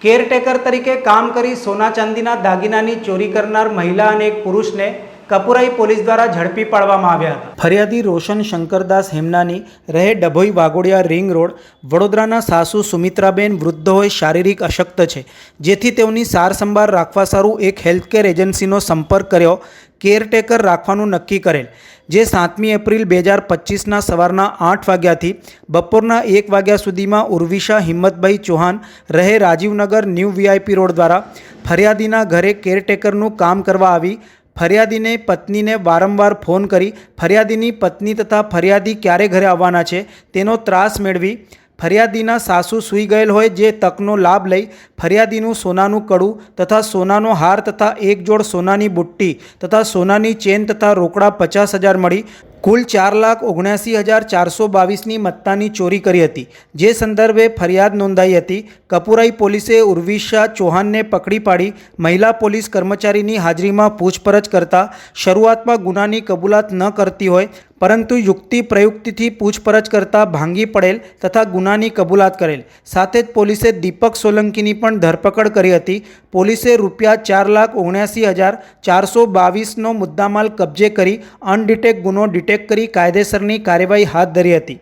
Caretaker તરીકે કામ કરી સોના ચાંદીના દાગીનાની ચોરી કરનાર મહિલા અને એક પુરુષને કપુરાઈ પોલીસ દ્વારા ઝડપી પાડવામાં આવ્યા હતા। ફરિયાદી રોશન શંકરદાસ હેમનાની રહે ડભોઈ વાઘોડિયા રિંગ રોડ વડોદરાના સાસુ સુમિત્રાબેન વૃદ્ધ હોય શારીરિક અશક્ત છે, જેથી તેઓની સાર સંભાળ રાખવા સારું એક હેલ્થકેર એજન્સીનો સંપર્ક કર્યો કેરટેકર રાખવાનું નક્કી કરેલ, જે 7મી એપ્રિલ 2025ના સવારના 8 વાગ્યાથી બપોરના 1 વાગ્યા સુધીમાં ઉર્વિશા હિંમતભાઈ ચૌહાણ રહે રાજીવનગર ન્યૂ વીઆઈપી રોડ દ્વારા ફરિયાદીના ઘરે કેરટેકરનું કામ કરવા આવી ફરિયાદીને પત્નીને વારંવાર ફોન કરી ફરિયાદીની પત્ની તથા ફરિયાદી ક્યારે ઘરે આવવાના છે તેનો ત્રાસ મેળવી ફરિયાદીના સાસુ સૂઈ ગયેલ હોય જે તકનો લાભ લઈ ફરિયાદીનું સોનાનું કડું તથા સોનાનો હાર તથા એક જોડ સોનાની બુટ્ટી તથા સોનાની ચેન તથા રોકડા 50,000 મળી કુલ 4,79,422ની મત્તાની ચોરી કરી હતી, જે સંદર્ભે ફરિયાદ નોંધાઈ હતી। કપુરાઈ પોલીસે ઉર્વિશા ચૌહાણને પકડી પાડી મહિલા પોલીસ કર્મચારીની હાજરીમાં પૂછપરછ કરતા શરૂઆતમાં ગુનાની કબૂલાત ન કરતી હોય, પરંતુ યુક્તિ પ્રયુક્તિથી પૂછપરછ કરતા ભાંગી પડેલ તથા ગુનાની કબૂલાત કરેલ। સાથે જ પોલીસે દીપક સોલંકીની પણ ધરપકડ કરી હતી। પોલીસે ₹4,79,422નો મુદ્દામાલ કબજે કરી અનડિટેક ગુનો ડિટેક્ટ કરી કાયદેસરની કાર્યવાહી હાથ ધરી હતી।